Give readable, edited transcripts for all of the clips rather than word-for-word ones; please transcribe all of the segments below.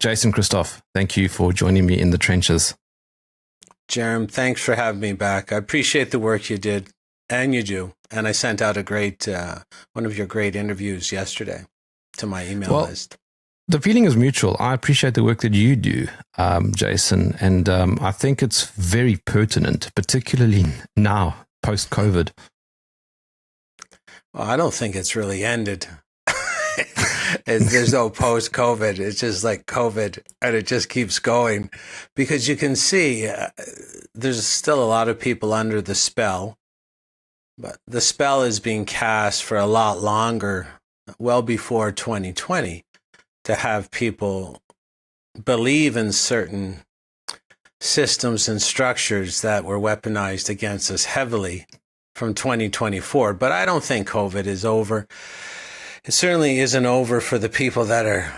Jason Christoff, thank you for joining me in the trenches. Jerem, thanks for having me back. I appreciate the work you did, and you do. And I sent out a great, one of your great interviews yesterday to my email list. The feeling is mutual. I appreciate the work that you do, Jason, and I think it's very pertinent, particularly now, post-COVID. Well, I don't think it's really ended. There's no post-COVID. It's just like COVID, and it just keeps going. Because you can see there's still a lot of people under the spell, but the spell is being cast for a lot longer, well before 2020, to have people believe in certain systems and structures that were weaponized against us heavily from 2024. But I don't think COVID is over. It certainly isn't over for the people that are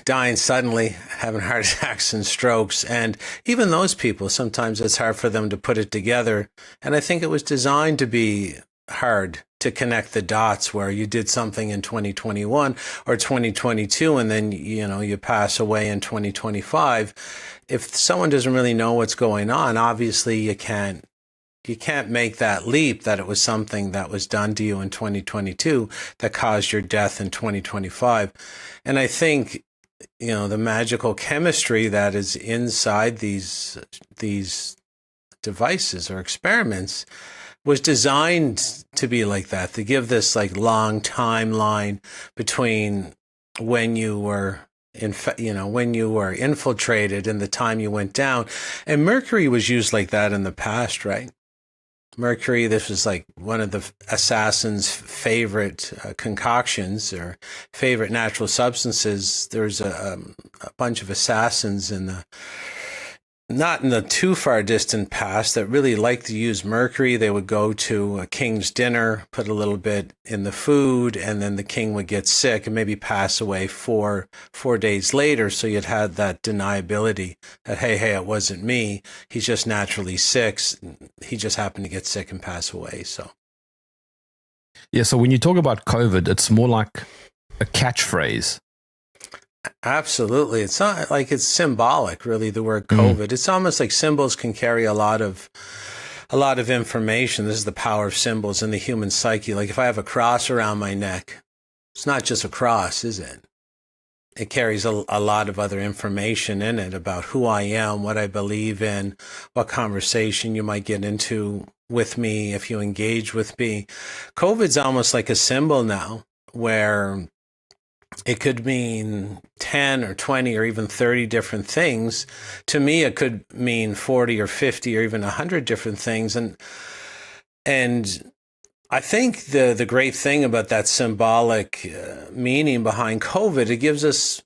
dying suddenly, having heart attacks and strokes. And even those people, sometimes it's hard for them to put it together. And I think it was designed to be hard to connect the dots, where you did something in 2021 or 2022 and then you pass away in 2025. If someone doesn't really know what's going on, obviously you can't make that leap that it was something that was done to you in 2022 that caused your death in 2025. And I think, the magical chemistry that is inside these devices or experiments was designed to be like that, to give this like long timeline between when you were when you were infiltrated and the time you went down. And mercury was used like that in the past, right? Mercury, this was like one of the assassin's favorite concoctions or favorite natural substances. There's a bunch of assassins not in the too far distant past that really liked to use mercury. They would go to a king's dinner, put a little bit in the food, and then the king would get sick and maybe pass away four days later. So you'd had that deniability that, hey, it wasn't me. He's just naturally sick. He just happened to get sick and pass away. So. Yeah. So when you talk about COVID, it's more like a catchphrase. Absolutely. It's not like it's symbolic, really, the word COVID. It's almost like symbols can carry a lot of information. This is the power of symbols in the human psyche. Like if I have a cross around my neck, it's not just a cross, is it? It carries a lot of other information in it about who I am, what I believe in, what conversation you might get into with me if you engage with me. COVID's almost like a symbol now, where it could mean 10 or 20 or even 30 different things. To me, it could mean 40 or 50 or even 100 different things. And I think the great thing about that symbolic meaning behind COVID, it gives us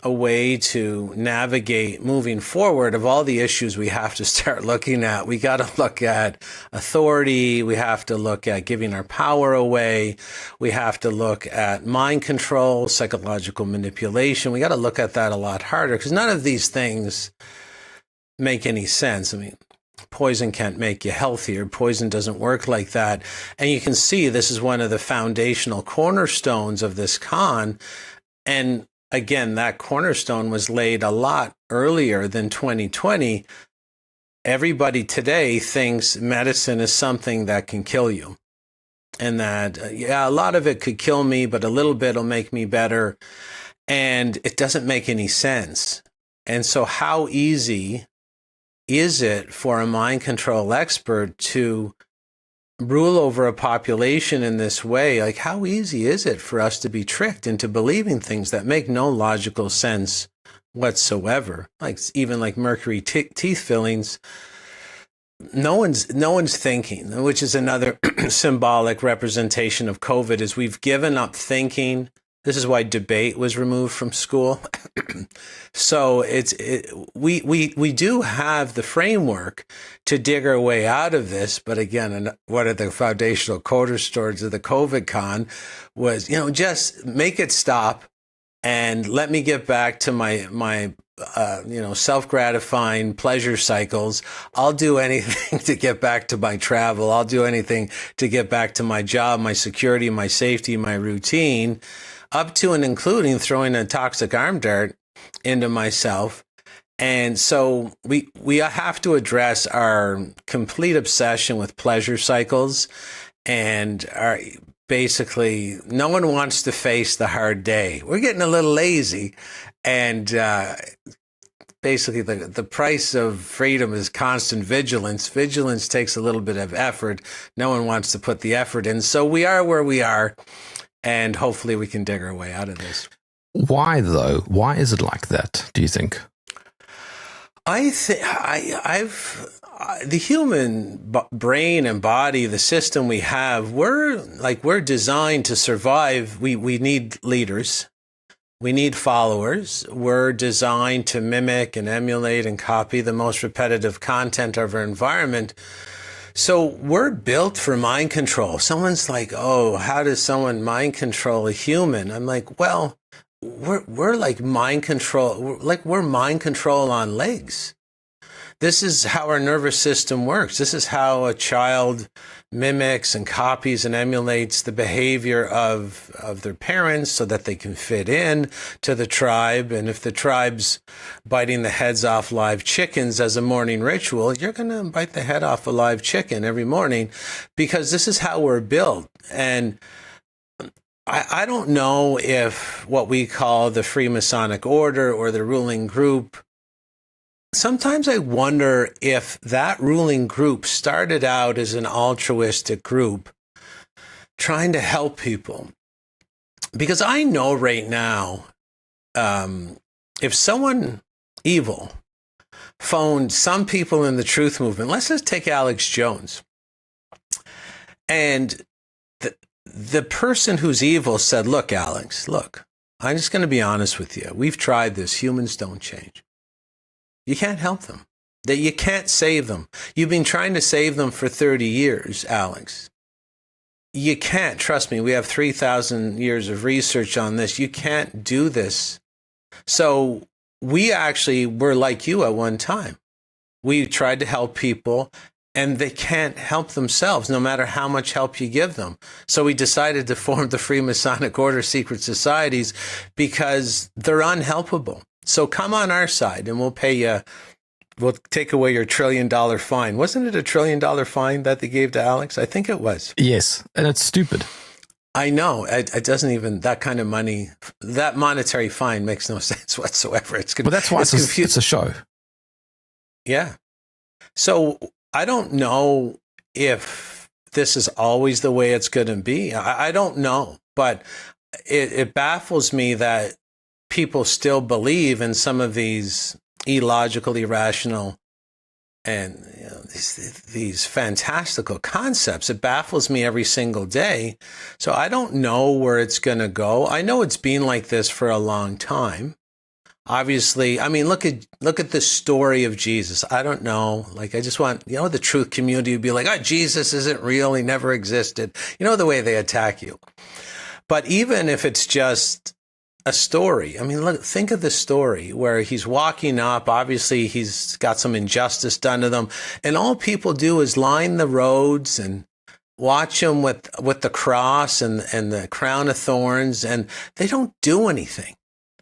a way to navigate moving forward of all the issues we have to start looking at. We got to look at authority. We have to look at giving our power away. We have to look at mind control, psychological manipulation. We got to look at that a lot harder because none of these things make any sense. I mean, poison can't make you healthier. Poison doesn't work like that. And you can see this is one of the foundational cornerstones of this con. And again, that cornerstone was laid a lot earlier than 2020. Everybody today thinks medicine is something that can kill you. And that, a lot of it could kill me, but a little bit will make me better. And it doesn't make any sense. And so how easy is it for a mind control expert to rule over a population in this way? Like, how easy is it for us to be tricked into believing things that make no logical sense whatsoever? Like even like mercury teeth fillings. No one's thinking, which is another symbolic representation of COVID, is we've given up thinking. This is why debate was removed from school. So we do have the framework to dig our way out of this. But again, one of the foundational cornerstones of the COVID con was, just make it stop and let me get back to my self-gratifying pleasure cycles. I'll do anything to get back to my travel. I'll do anything to get back to my job, my security, my safety, my routine, up to and including throwing a toxic arm dart into myself. And so we have to address our complete obsession with pleasure cycles, and basically no one wants to face the hard day. We're getting a little lazy, and basically the price of freedom is constant vigilance. Vigilance takes a little bit of effort. No one wants to put the effort in. So we are where we are, and hopefully we can dig our way out of this. Why though? Why is it like that, do you think? I think the human brain and body, the system we have, we're designed to survive. We need leaders. We need followers. We're designed to mimic and emulate and copy the most repetitive content of our environment. So we're built for mind control. Someone's like, oh, how does someone mind control a human? I'm like, well, we're like mind control. We're mind control on legs. This is how our nervous system works. This is how a child mimics and copies and emulates the behavior of their parents so that they can fit in to the tribe. And if the tribe's biting the heads off live chickens as a morning ritual, you're going to bite the head off a live chicken every morning, because this is how we're built. And I don't know if what we call the Freemasonic Order or the ruling group, sometimes I wonder if that ruling group started out as an altruistic group trying to help people. Because I know right now, if someone evil phoned some people in the truth movement, let's just take Alex Jones, and the person who's evil said, look, Alex, look, I'm just going to be honest with you. We've tried this. Humans don't change. You can't help them. That you can't save them. You've been trying to save them for 30 years, Alex. You can't. Trust me, we have 3,000 years of research on this. You can't do this. So we actually were like you at one time. We tried to help people, and they can't help themselves, no matter how much help you give them. So we decided to form the Freemasonic Order secret societies because they're unhelpable. So come on our side and we'll pay you, we'll take away your $1 trillion fine. Wasn't it a $1 trillion fine that they gave to Alex? I think it was. Yes, and it's stupid. I know. It doesn't even, that kind of money, that monetary fine makes no sense whatsoever. But that's why it's a show. Yeah. So I don't know if this is always the way it's going to be. I don't know, but it baffles me that people still believe in some of these illogical, irrational, and these fantastical concepts. It baffles me every single day. So I don't know where it's going to go. I know it's been like this for a long time. Obviously, I mean, look at the story of Jesus. I don't know. Like, I just want, the truth community would be like, oh, Jesus isn't real. He never existed. The way they attack you. But even if it's just a story, I mean, look, think of the story where he's walking up. Obviously, he's got some injustice done to them. And all people do is line the roads and watch him with the cross and the crown of thorns. And they don't do anything.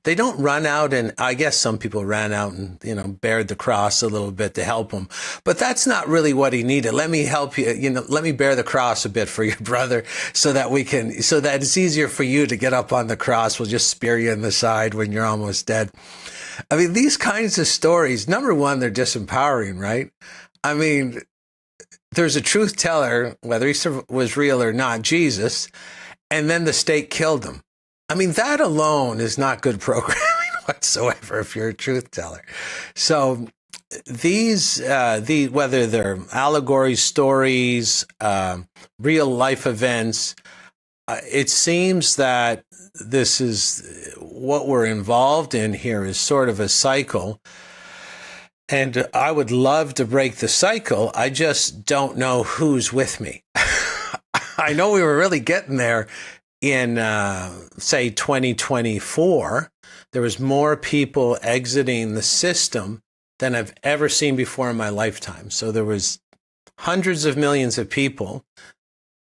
They don't run out, and I guess some people ran out and, bared the cross a little bit to help him. But that's not really what he needed. Let me help you, let me bear the cross a bit for your brother so that it's easier for you to get up on the cross. We'll just spear you in the side when you're almost dead. I mean, these kinds of stories, number one, they're disempowering, right? I mean, there's a truth teller, whether he was real or not, Jesus, and then the state killed him. I mean, that alone is not good programming whatsoever if you're a truth teller. So these, whether they're allegories, stories, real life events, it seems that this is what we're involved in here is sort of a cycle. And I would love to break the cycle. I just don't know who's with me. I know we were really getting there. In, say, 2024, there was more people exiting the system than I've ever seen before in my lifetime. So there was hundreds of millions of people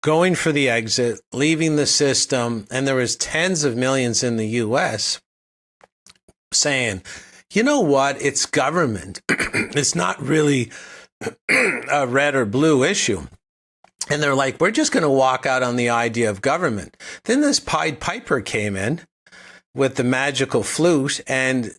going for the exit, leaving the system, and there was tens of millions in the U.S. saying, you know what? It's government. It's not really a red or blue issue. And they're like, we're just going to walk out on the idea of government. Then this Pied Piper came in with the magical flute, and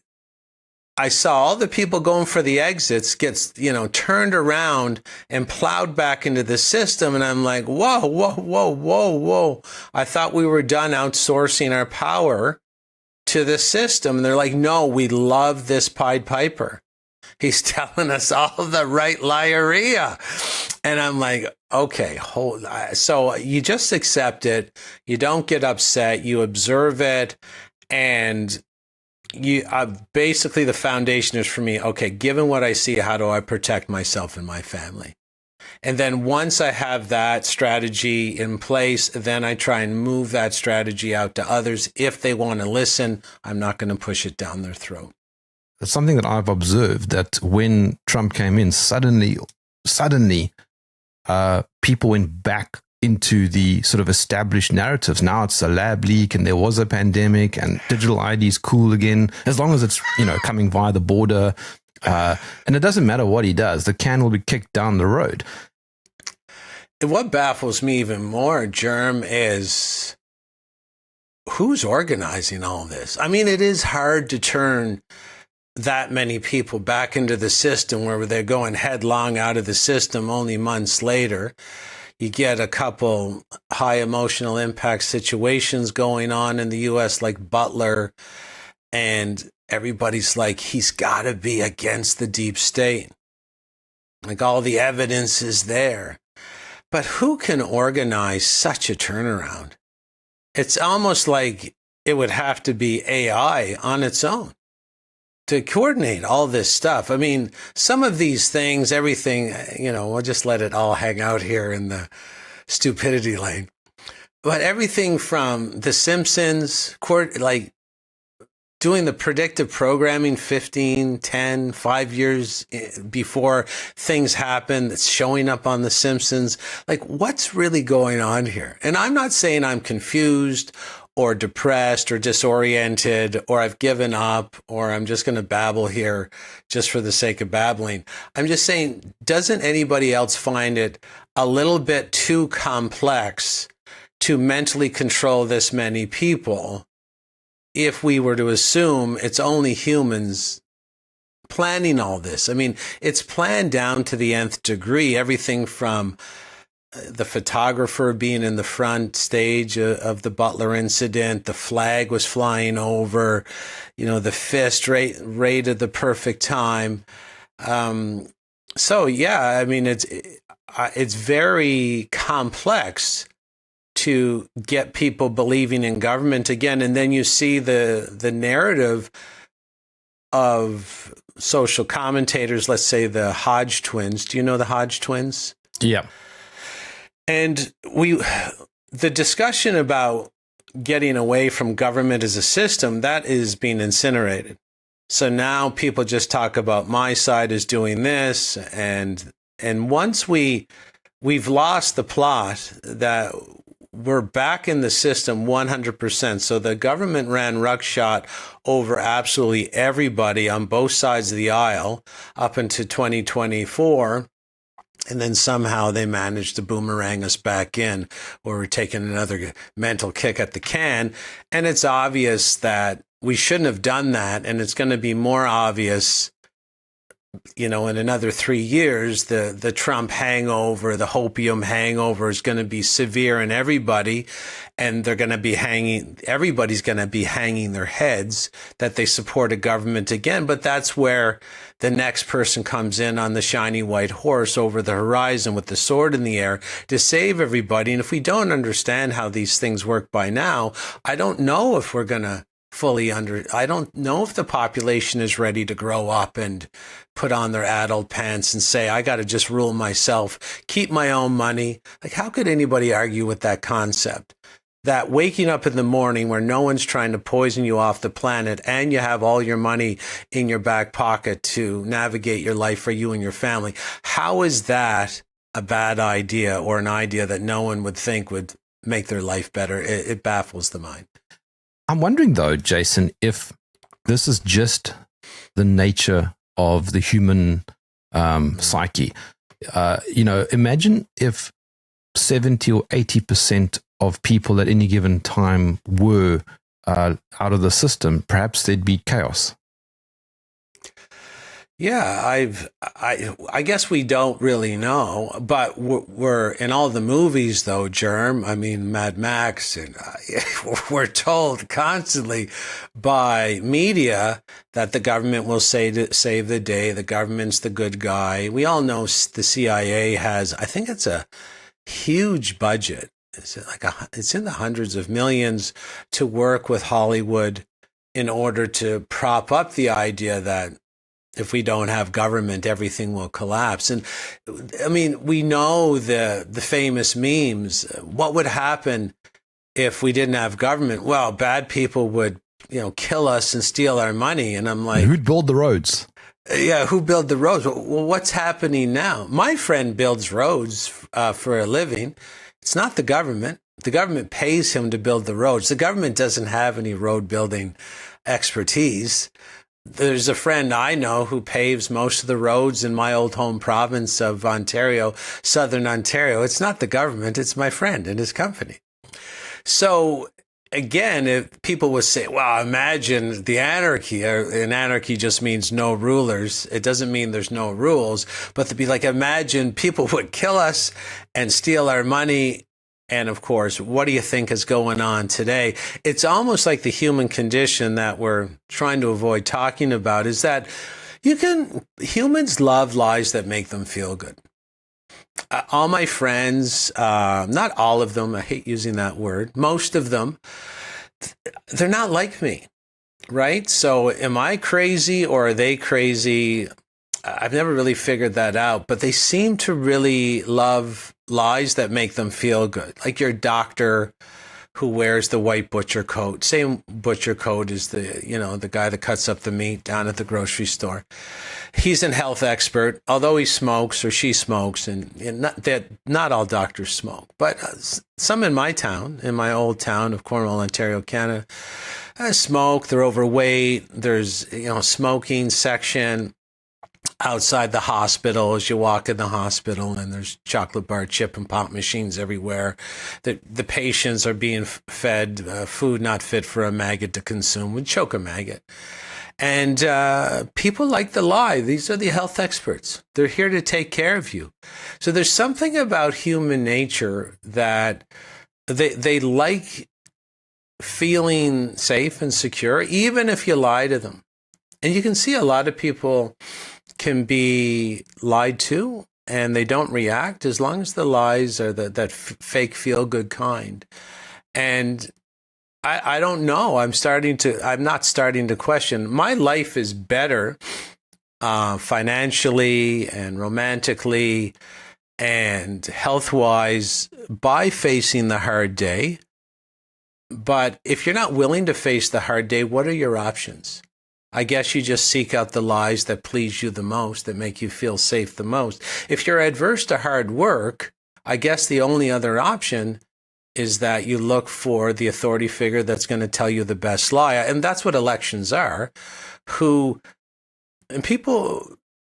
I saw all the people going for the exits gets, turned around and plowed back into the system. And I'm like, whoa, whoa, whoa, whoa, whoa. I thought we were done outsourcing our power to the system. And they're like, no, we love this Pied Piper. He's telling us all the right liaria. And I'm like, okay, so you just accept it. You don't get upset. You observe it. And basically the foundation is for me, okay, given what I see, how do I protect myself and my family? And then once I have that strategy in place, then I try and move that strategy out to others. If they want to listen, I'm not going to push it down their throat. It's something that I've observed, that when Trump came in, suddenly, people went back into the sort of established narratives. Now it's a lab leak and there was a pandemic and digital ID is cool again, as long as it's, coming via the border. And it doesn't matter what he does, the can will be kicked down the road. What baffles me even more, Germ, is who's organizing all this? I mean, it is hard to turn that many people back into the system where they're going headlong out of the system only months later. You get a couple high emotional impact situations going on in the U.S. like Butler, and everybody's like, he's got to be against the deep state. Like all the evidence is there. But who can organize such a turnaround? It's almost like it would have to be AI on its own to coordinate all this stuff. I mean, some of these things, everything, we'll just let it all hang out here in the stupidity lane. But everything from The Simpsons, like doing the predictive programming 15, 10, 5 years before things happen, that's showing up on The Simpsons. Like, what's really going on here? And I'm not saying I'm confused or depressed or disoriented or I've given up or I'm just going to babble here just for the sake of babbling. I'm just saying, doesn't anybody else find it a little bit too complex to mentally control this many people if we were to assume it's only humans planning all this? I mean, it's planned down to the nth degree, everything from the photographer being in the front stage of the Butler incident, the flag was flying over, the fist rated the perfect time. So yeah, I mean, it's very complex to get people believing in government again. And then you see the narrative of social commentators, let's say the Hodgej Twins. Do you know the Hodgej Twins? Yeah. And the discussion about getting away from government as a system, that is being incinerated. So now people just talk about my side is doing this. And once we've lost the plot that we're back in the system 100%. So the government ran ruckshot over absolutely everybody on both sides of the aisle up into 2024. And then somehow they managed to boomerang us back in, where we're taking another mental kick at the can. And it's obvious that we shouldn't have done that. And it's going to be more obvious, in another 3 years. The Trump hangover, the hopium hangover is going to be severe in everybody. And they're going to be everybody's going to be hanging their heads that they support a government again. But that's where the next person comes in on the shiny white horse over the horizon with the sword in the air to save everybody. And if we don't understand how these things work by now, I don't know if we're going to I don't know if the population is ready to grow up and put on their adult pants and say, I got to just rule myself, keep my own money. Like, how could anybody argue with that concept? That waking up in the morning where no one's trying to poison you off the planet and you have all your money in your back pocket to navigate your life for you and your family. How is that a bad idea, or an idea that no one would think would make their life better? It baffles the mind. I'm wondering, though, Jason, if this is just the nature of the human psyche. Imagine if 70 or 80% of people at any given time were out of the system. Perhaps there'd be chaos. Yeah, I guess we don't really know, but we're in all the movies though, Germ. I mean, Mad Max, and we're told constantly by media that the government will save the day. The government's the good guy. We all know the CIA has, I think it's a huge budget. It's in the hundreds of millions to work with Hollywood in order to prop up the idea that if we don't have government, everything will collapse. And I mean, we know the famous memes. What would happen if we didn't have government? Well, bad people would, kill us and steal our money. And I'm like, who'd build the roads? Yeah, who built the roads? Well, what's happening now? My friend builds roads for a living. It's not the government. The government pays him to build the roads. The government doesn't have any road building expertise. There's a friend I know who paves most of the roads in my old home province of Ontario, Southern Ontario. It's not the government, it's my friend and his company. So again, if people would say, well, imagine the anarchy, and anarchy just means no rulers. It doesn't mean there's no rules, but to be like, imagine people would kill us and steal our money. And of course, what do you think is going on today? It's almost like the human condition that we're trying to avoid talking about is that humans love lies that make them feel good. All my friends, not all of them, I hate using that word, most of them, they're not like me, right? So am I crazy or are they crazy? I've never really figured that out, but they seem to really love lies that make them feel good. Like your doctor who wears the white butcher coat. Same butcher coat as the guy that cuts up the meat down at the grocery store. He's a health expert, although he smokes or she smokes, and not all doctors smoke, but some in my town, in my old town of Cornwall, Ontario, Canada, smoke. They're overweight. There's smoking section outside the hospital as you walk in the hospital, and there's chocolate bar, chip and pop machines everywhere. The patients are being fed food not fit for a maggot to consume, would choke a maggot. And people like the lie. These are the health experts. They're here to take care of you. So there's something about human nature that they like feeling safe and secure, even if you lie to them. And you can see a lot of people can be lied to and they don't react as long as the lies are that fake feel-good kind. And I don't know. I'm not starting to question. My life is better financially and romantically and health-wise by facing the hard day. But if you're not willing to face the hard day, what are your options? I guess you just seek out the lies that please you the most, that make you feel safe the most. If you're adverse to hard work, I guess the only other option is that you look for the authority figure that's going to tell you the best lie. And that's what elections are, and people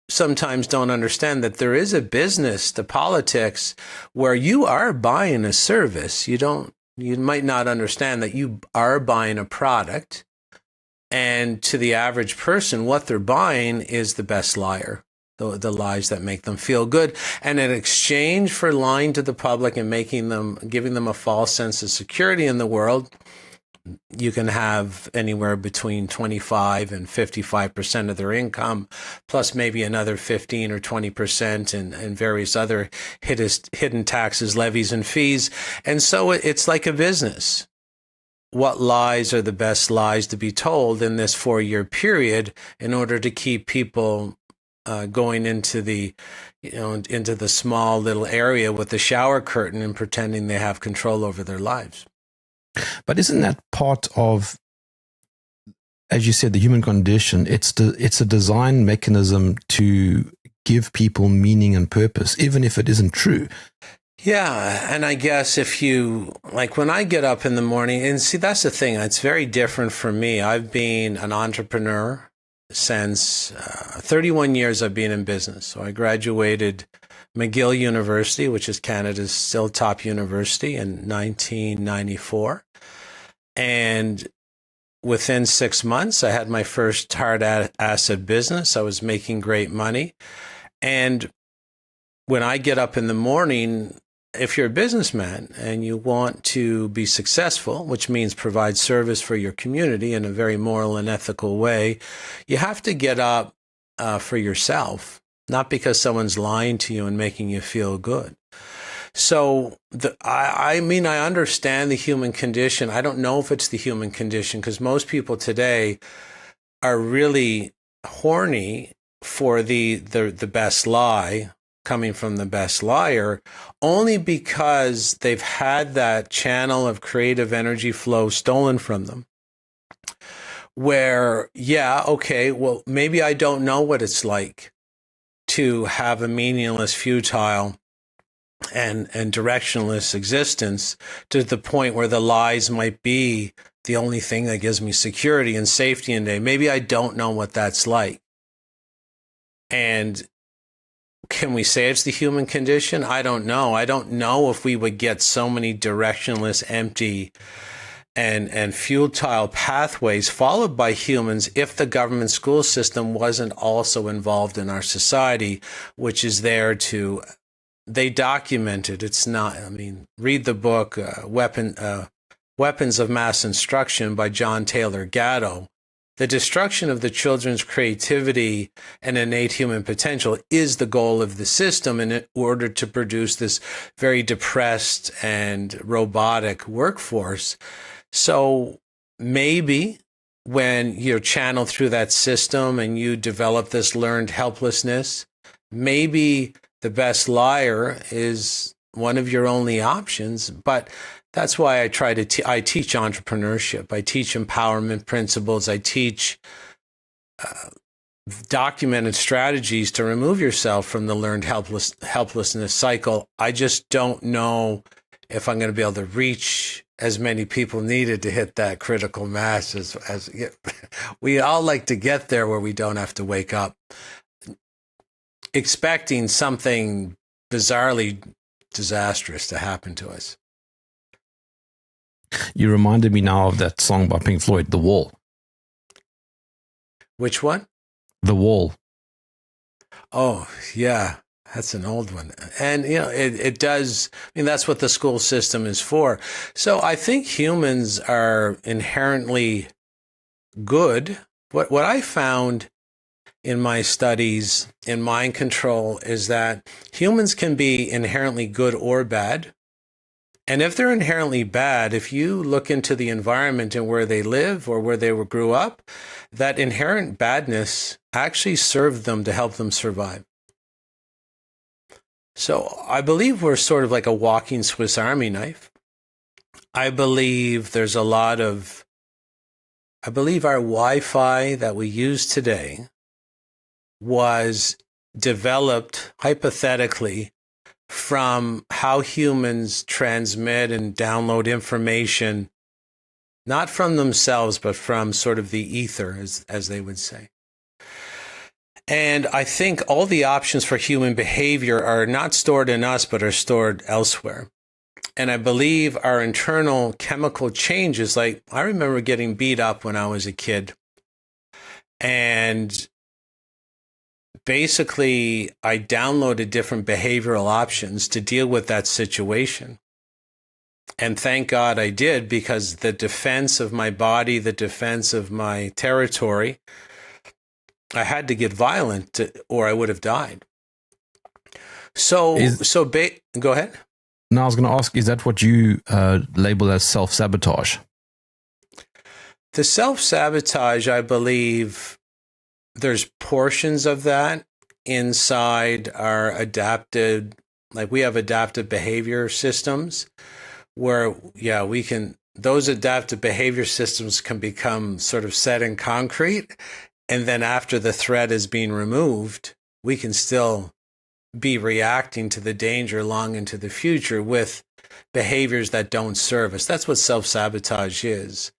sometimes don't understand that there is a business to politics where you are buying a service. You might not understand that you are buying a product. And to the average person, what they're buying is the best liar, the lies that make them feel good. And in exchange for lying to the public and giving them a false sense of security in the world, you can have anywhere between 25 and 55% of their income, plus maybe another 15 or 20% and various other hidden taxes, levies, and fees. And so it's like a business. What lies are the best lies to be told in this 4-year period in order to keep people going into the small little area with the shower curtain and pretending they have control over their lives. But isn't that part of, as you said, the human condition? It's a design mechanism to give people meaning and purpose, even if it isn't true. Yeah, and I guess if you, like when I get up in the morning, and see, that's the thing, it's very different for me. I've been an entrepreneur since 31 years I've been in business. So I graduated McGill University, which is Canada's still top university, in 1994. And within 6 months, I had my first hard asset business. I was making great money. And when I get up in the morning, if you're a businessman and you want to be successful, which means provide service for your community in a very moral and ethical way, you have to get up for yourself, not because someone's lying to you and making you feel good. So I mean, I understand the human condition. I don't know if it's the human condition because most people today are really horny for the best lie coming from the best liar, only because they've had that channel of creative energy flow stolen from them. Where, yeah, okay, well, maybe I don't know what it's like to have a meaningless, futile, and directionless existence to the point where the lies might be the only thing that gives me security and safety in day. Maybe I don't know what that's like. And can we say it's the human condition? I don't know. I don't know if we would get so many directionless, empty, and futile pathways followed by humans if the government school system wasn't also involved in our society, which is there to, they document it. It's not, I mean, read the book, Weapons of Mass Instruction by John Taylor Gatto. The destruction of the children's creativity and innate human potential is the goal of the system in order to produce this very depressed and robotic workforce. So maybe when you're channeled through that system and you develop this learned helplessness, maybe the best liar is one of your only options. But that's why I try to I teach entrepreneurship. I teach empowerment principles. I teach documented strategies to remove yourself from the learned helplessness cycle. I just don't know if I'm going to be able to reach as many people needed to hit that critical mass as we all like to get there, where we don't have to wake up expecting something bizarrely disastrous to happen to us. You reminded me now of that song by Pink Floyd, The Wall. Which one? The Wall. Oh, yeah. That's an old one. And, you know, it does, I mean, that's what the school system is for. So I think humans are inherently good. What I found in my studies in mind control is that humans can be inherently good or bad. And if they're inherently bad, if you look into the environment and where they live or where they grew up, that inherent badness actually served them to help them survive. So I believe we're sort of like a walking Swiss Army knife. I believe there's a lot of, I believe our Wi-Fi that we use today was developed hypothetically from how humans transmit and download information, not from themselves, but from sort of the ether, as they would say. And I think all the options for human behavior are not stored in us, but are stored elsewhere. And I believe our internal chemical changes, like I remember getting beat up when I was a kid. And basically, I downloaded different behavioral options to deal with that situation. And thank God I did, because the defense of my body, the defense of my territory, I had to get violent or I would have died. So go ahead. No, I was going to ask, is that what you label as self-sabotage? The self-sabotage, I believe, there's portions of that inside our adapted, like we have adaptive behavior systems where, yeah, we can, those adaptive behavior systems can become sort of set in concrete. And then after the threat is being removed, we can still be reacting to the danger long into the future with behaviors that don't serve us. That's what self-sabotage is.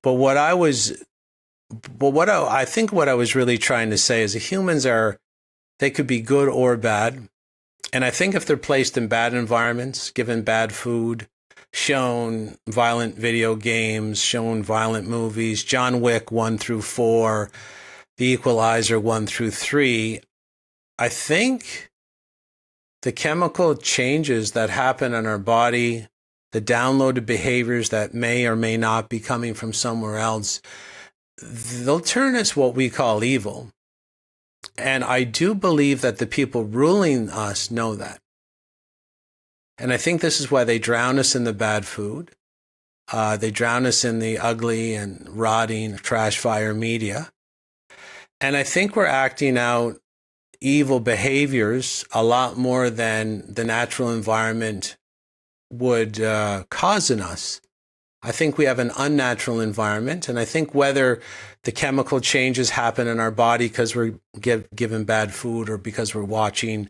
But I think what I was really trying to say is that humans they could be good or bad. And I think if they're placed in bad environments, given bad food, shown violent video games, shown violent movies, John Wick 1 through 4, The Equalizer 1 through 3, I think the chemical changes that happen in our body, the downloaded behaviors that may or may not be coming from somewhere else, they'll turn us what we call evil. And I do believe that the people ruling us know that. And I think this is why they drown us in the bad food. They drown us in the ugly and rotting trash fire media. And I think we're acting out evil behaviors a lot more than the natural environment would cause in us. I think we have an unnatural environment, and I think whether the chemical changes happen in our body because we're given bad food or because we're watching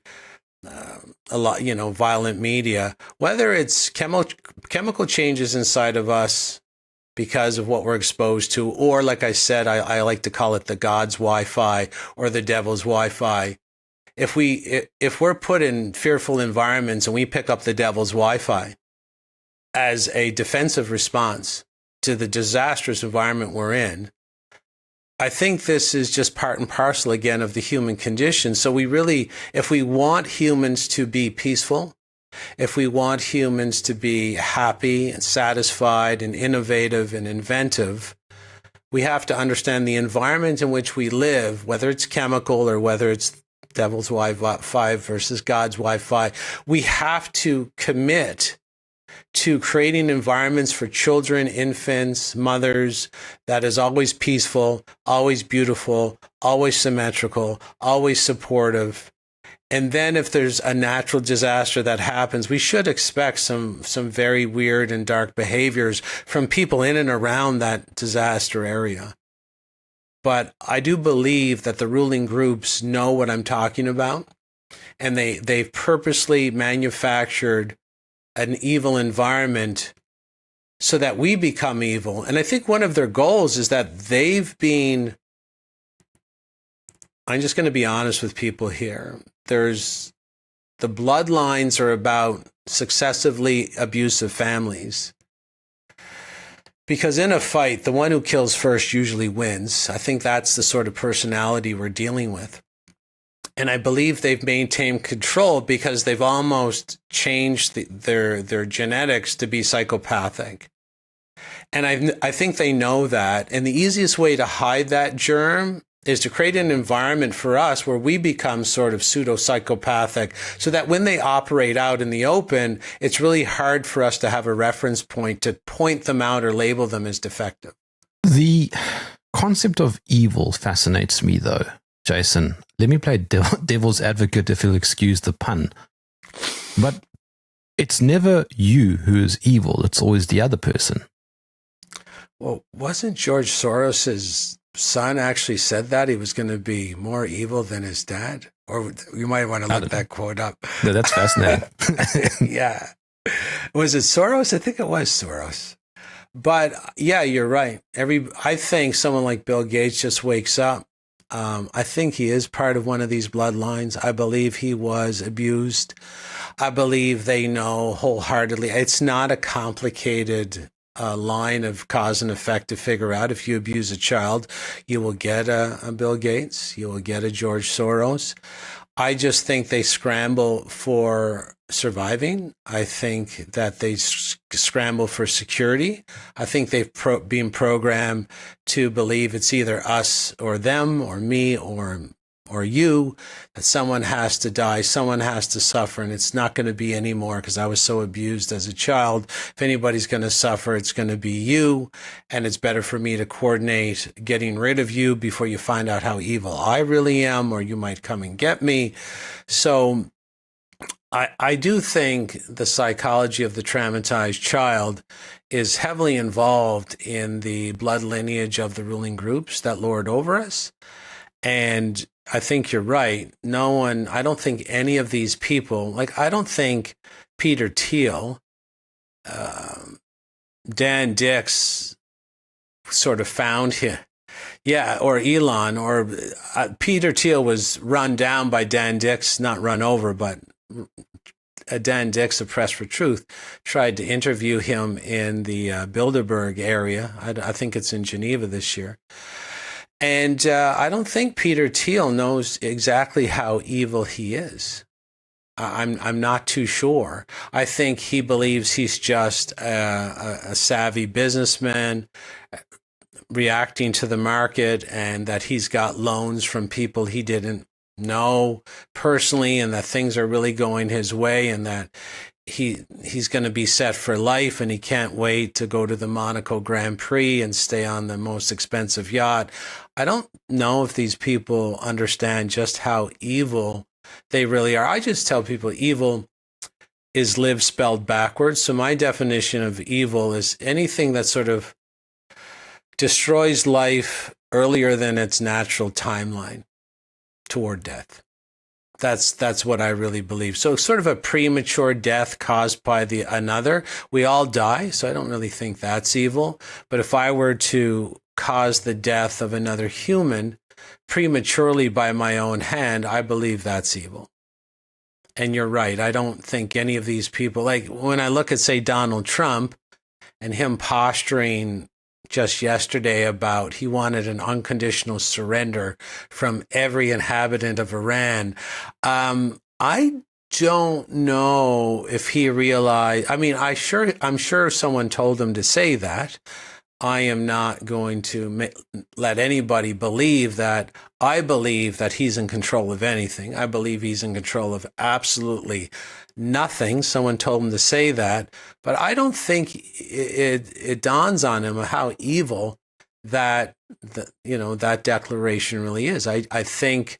a lot, violent media, whether it's chemical changes inside of us because of what we're exposed to, or like I said, I like to call it the God's Wi-Fi or the devil's Wi-Fi. If we're put in fearful environments and we pick up the devil's Wi-Fi as a defensive response to the disastrous environment we're in, I think this is just part and parcel again of the human condition. So if we want humans to be peaceful, if we want humans to be happy and satisfied and innovative and inventive, we have to understand the environment in which we live, whether it's chemical or whether it's devil's Wi-Fi versus God's Wi-Fi. We have to commit to creating environments for children, infants, mothers that is always peaceful, always beautiful, always symmetrical, always supportive. And then if there's a natural disaster that happens, we should expect some very weird and dark behaviors from people in and around that disaster area. But I do believe that the ruling groups know what I'm talking about, and they've purposely manufactured an evil environment so that we become evil. And I think one of their goals is that I'm just going to be honest with people here. The bloodlines are about successively abusive families. Because in a fight, the one who kills first usually wins. I think that's the sort of personality we're dealing with. And I believe they've maintained control because they've almost changed their genetics to be psychopathic. And I think they know that. And the easiest way to hide that germ is to create an environment for us where we become sort of pseudo-psychopathic so that when they operate out in the open, it's really hard for us to have a reference point to point them out or label them as defective. The concept of evil fascinates me, though, Jason. Let me play devil's advocate, if you'll excuse the pun. But it's never you who is evil. It's always the other person. Well, wasn't George Soros's son actually said that he was going to be more evil than his dad? Or you might want to look that quote up. No, that's fascinating. Yeah. Was it Soros? I think it was Soros. But yeah, you're right. I think someone like Bill Gates just wakes up. I think he is part of one of these bloodlines. I believe he was abused. I believe they know wholeheartedly. It's not a complicated line of cause and effect to figure out. If you abuse a child, you will get a Bill Gates, you will get a George Soros. I just think they scramble for surviving. I think that they scramble for security. I think they've been programmed to believe it's either us or them or me or you, that someone has to die, someone has to suffer, and it's not going to be anymore because I was so abused as a child. If anybody's going to suffer, it's going to be you, and it's better for me to coordinate getting rid of you before you find out how evil I really am, or you might come and get me. So I do think the psychology of the traumatized child is heavily involved in the blood lineage of the ruling groups that lord over us. And I think you're right. I don't think any of these people, like, I don't think Peter Thiel, Dan Dix sort of found him. Yeah, or Elon, or Peter Thiel was run down by Dan Dix, not run over, but Dan Dix of Press for Truth tried to interview him in the Bilderberg area. I think it's in Geneva this year. And I don't think Peter Thiel knows exactly how evil he is. I'm not too sure. I think he believes he's just a savvy businessman reacting to the market, and that he's got loans from people he didn't know personally, and that things are really going his way, and that he's going to be set for life, and he can't wait to go to the Monaco Grand Prix and stay on the most expensive yacht. I don't know if these people understand just how evil they really are. I just tell people evil is live spelled backwards. So my definition of evil is anything that sort of destroys life earlier than its natural timeline toward death. That's what I really believe. So sort of a premature death caused by another. We all die, so I don't really think that's evil. But if I were to cause the death of another human prematurely by my own hand, I believe that's evil. And you're right. I don't think any of these people, like when I look at, say, Donald Trump and him posturing just yesterday about he wanted an unconditional surrender from every inhabitant of Iran. I don't know if he realized, I mean, I'm sure someone told him to say that. I am not going to let anybody believe that. I believe that he's in control of anything. I believe he's in control of absolutely nothing. Someone told him to say that, but I don't think it dawns on him how evil that declaration really is. I think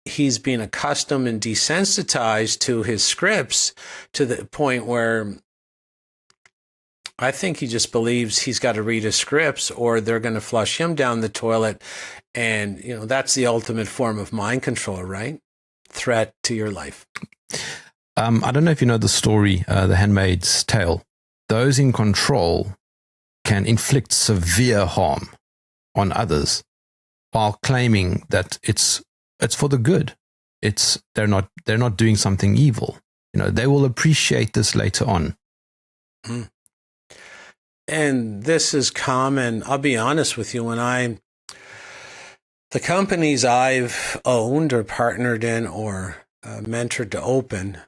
he's been accustomed and desensitized to his scripts to the point where I think he just believes he's got to read his scripts or they're going to flush him down the toilet. And, that's the ultimate form of mind control, right? Threat to your life. I don't know if you know the story, The Handmaid's Tale. Those in control can inflict severe harm on others while claiming that it's for the good. They're not doing something evil. They will appreciate this later on. Mm. And this is common. I'll be honest with you. The companies I've owned or partnered in or mentored to open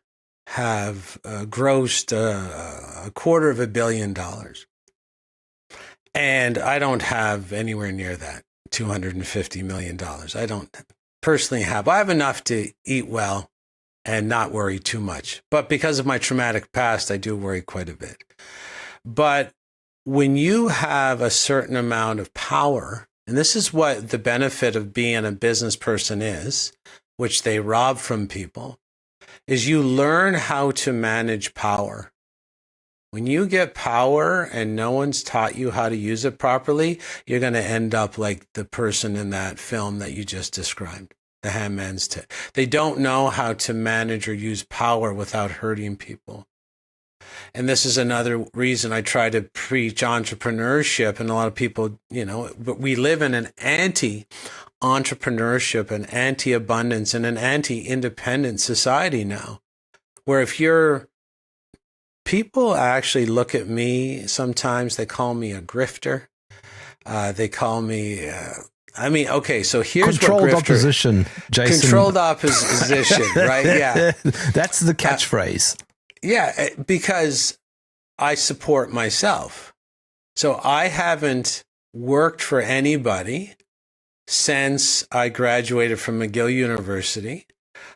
have grossed $250 million. And I don't have anywhere near that, $250 million. I don't personally have. I have enough to eat well and not worry too much. But because of my traumatic past, I do worry quite a bit. But when you have a certain amount of power, and this is what the benefit of being a business person is, which they rob from people, is you learn how to manage power. When you get power and no one's taught you how to use it properly, you're going to end up like the person in that film that you just described, The Handmaid's Tale. They don't know how to manage or use power without hurting people. And this is another reason I try to preach entrepreneurship. And a lot of people, but we live in an anti-entrepreneurship, an anti-abundance, and an anti-independent society now, where people actually look at me, sometimes they call me a grifter. They call me, so here's controlled what opposition, Jason. Controlled opposition, right? Yeah. That's the catchphrase. Yeah, because I support myself. So I haven't worked for anybody since I graduated from McGill University.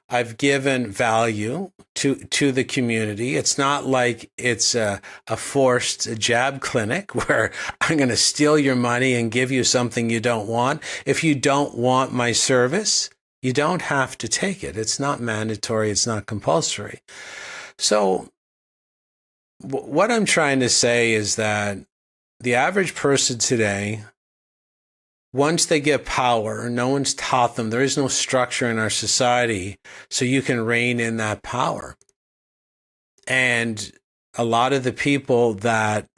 I've given value to the community. It's not like it's a forced jab clinic where I'm going to steal your money and give you something you don't want. If you don't want my service, you don't have to take it. It's not mandatory. It's not compulsory. So what I'm trying to say is that the average person today once they get power, no one's taught them. There is no structure in our society so you can rein in that power. And a lot of the people that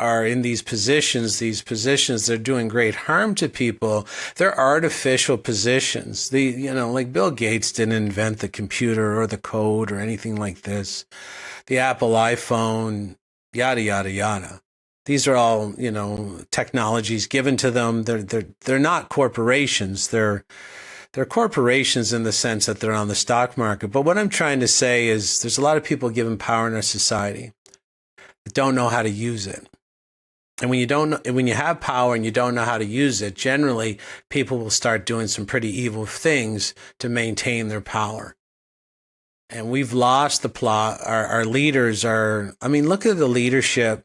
are in these positions, they're doing great harm to people. They're artificial positions. Like Bill Gates didn't invent the computer or the code or anything like this. The Apple iPhone, yada, yada, yada. These are all, technologies given to them. They're not corporations. They're corporations in the sense that they're on the stock market. But what I'm trying to say is there's a lot of people given power in our society that don't know how to use it. And when you have power and you don't know how to use it, generally people will start doing some pretty evil things to maintain their power. And we've lost the plot. Our leaders look at the leadership.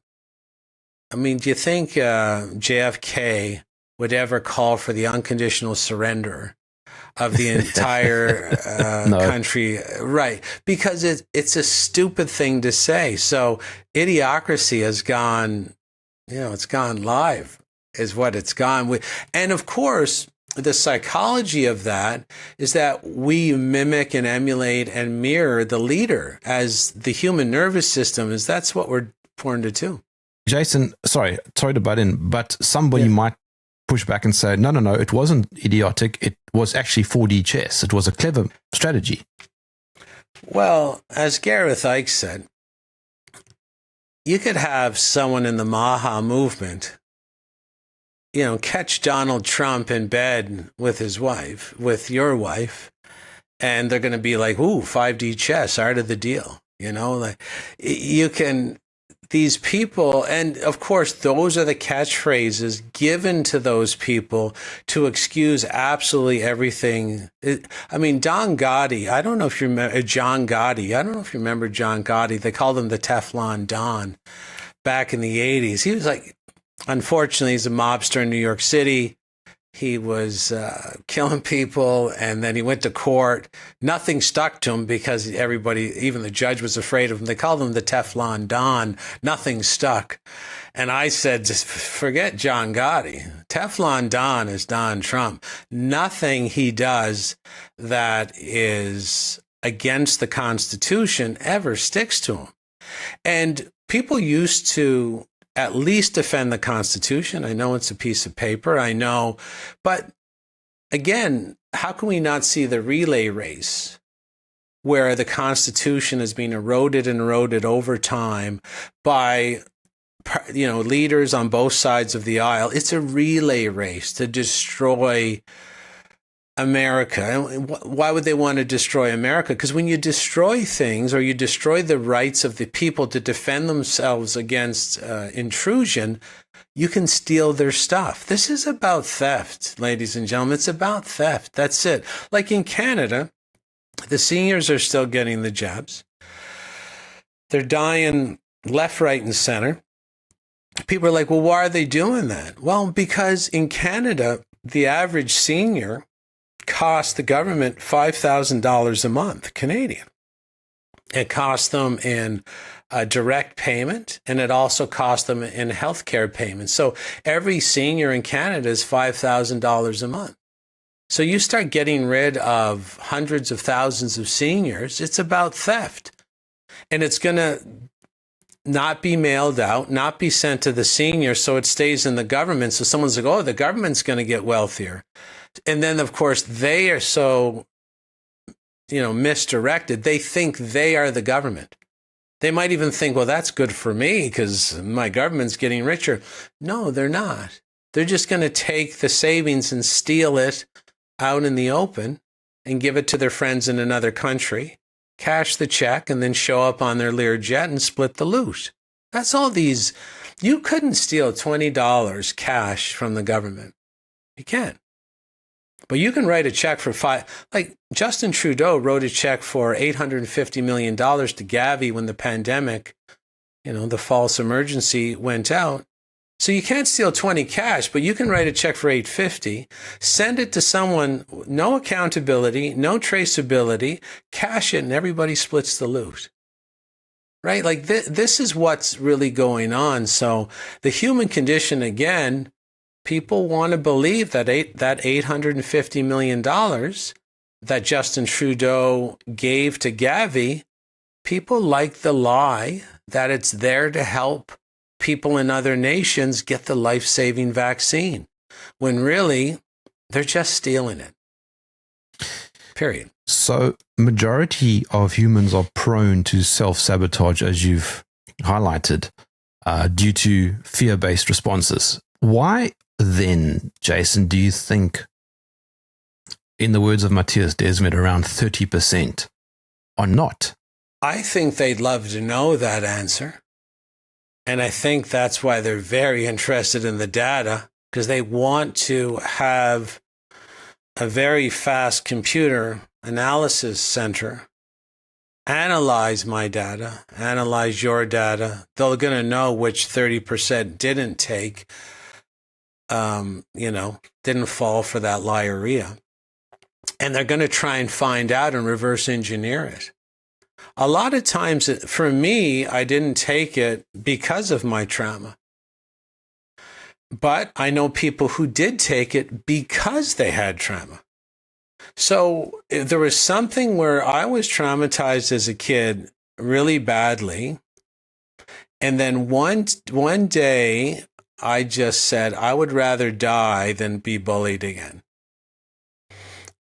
Do you think JFK would ever call for the unconditional surrender of the entire country? Right. Because it's a stupid thing to say. So idiocracy has gone, it's gone live is what it's gone with. And of course, the psychology of that is that we mimic and emulate and mirror the leader as the human nervous system that's what we're born to do. Jason, sorry to butt in, but somebody might push back and say, no, it wasn't idiotic. It was actually 4D chess. It was a clever strategy. Well, as Gareth Icke said, you could have someone in the Maha movement, catch Donald Trump in bed with with your wife, and they're going to be like, ooh, 5D chess, art of the deal. These people, and of course, those are the catchphrases given to those people to excuse absolutely everything. Don Gotti, I don't know if you remember John Gotti. I don't know if you remember John Gotti. They called him the Teflon Dawn back in the 80s. He was unfortunately, he's a mobster in New York City. He was killing people, and then he went to court. Nothing stuck to him because everybody, even the judge, was afraid of him. They called him the Teflon Dawn. Nothing stuck. And I said, just forget John Gotti. Teflon Dawn is Don Trump. Nothing he does that is against the Constitution ever sticks to him. And people used to at least defend the Constitution. I know it's a piece of paper. I know. But again, how can we not see the relay race where the Constitution has been eroded and eroded over time by leaders on both sides of the aisle? It's a relay race to destroy America. And why would they want to destroy America? Because when you destroy things or you destroy the rights of the people to defend themselves against intrusion, you can steal their stuff. This is about theft, ladies and gentlemen. It's about theft. That's it. Like in Canada, the seniors are still getting the jabs. They're dying left, right, and center. People are like, well, why are they doing that? Well, because in Canada, the average senior cost the government $5,000 a month, Canadian. It cost them in a direct payment, and it also cost them in healthcare payments. So every senior in Canada is $5,000 a month. So you start getting rid of hundreds of thousands of seniors, it's about theft. And it's going to not be mailed out, not be sent to the senior, so it stays in the government. So someone's like, oh, the government's going to get wealthier. And then, of course, they are so, misdirected. They think they are the government. They might even think, well, that's good for me because my government's getting richer. No, they're not. They're just going to take the savings and steal it out in the open and give it to their friends in another country, cash the check, and then show up on their Learjet and split the loot. That's all these. You couldn't steal $20 cash from the government. You can't. But you can write a check for like Justin Trudeau wrote a check for $850 million to Gavi when the pandemic, the false emergency went out. So you can't steal 20 cash, but you can write a check for $850, send it to someone, no accountability, no traceability, cash it, and everybody splits the loot. Right? Like this is what's really going on. So the human condition, again, People want to believe that that $850 million that Justin Trudeau gave to Gavi, people like the lie that it's there to help people in other nations get the life-saving vaccine, when really they're just stealing it. Period. So majority of humans are prone to self-sabotage, as you've highlighted, due to fear-based responses. Why then, Jason, do you think, in the words of Matthias Desmet, around 30% are not? I think they'd love to know that answer. And I think that's why they're very interested in the data, because they want to have a very fast computer analysis center analyze my data, analyze your data. They're going to know which 30% didn't take, didn't fall for that liarrhea. And they're going to try and find out and reverse engineer it. A lot of times, for me, I didn't take it because of my trauma. But I know people who did take it because they had trauma. So there was something where I was traumatized as a kid really badly. And then one day, I just said, I would rather die than be bullied again.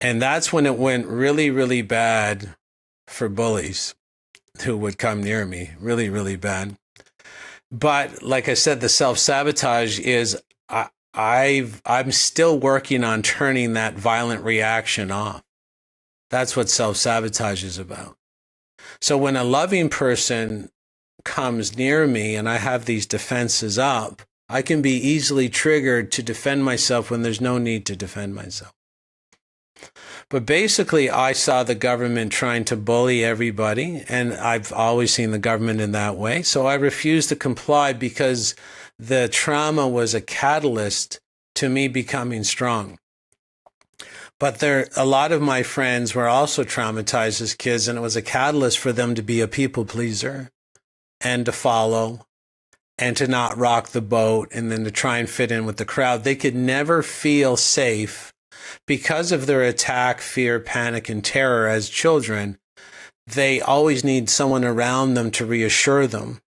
And that's when it went really, really bad for bullies who would come near me. Really, really bad. But like I said, the self-sabotage is I'm still working on turning that violent reaction off. That's what self-sabotage is about. So when a loving person comes near me and I have these defenses up, I can be easily triggered to defend myself when there's no need to defend myself. But basically, I saw the government trying to bully everybody, and I've always seen the government in that way. So I refused to comply because the trauma was a catalyst to me becoming strong. But a lot of my friends were also traumatized as kids, and it was a catalyst for them to be a people pleaser and to follow and to not rock the boat and then to try and fit in with the crowd. They could never feel safe because of their attack, fear, panic, and terror as children. They always need someone around them to reassure them.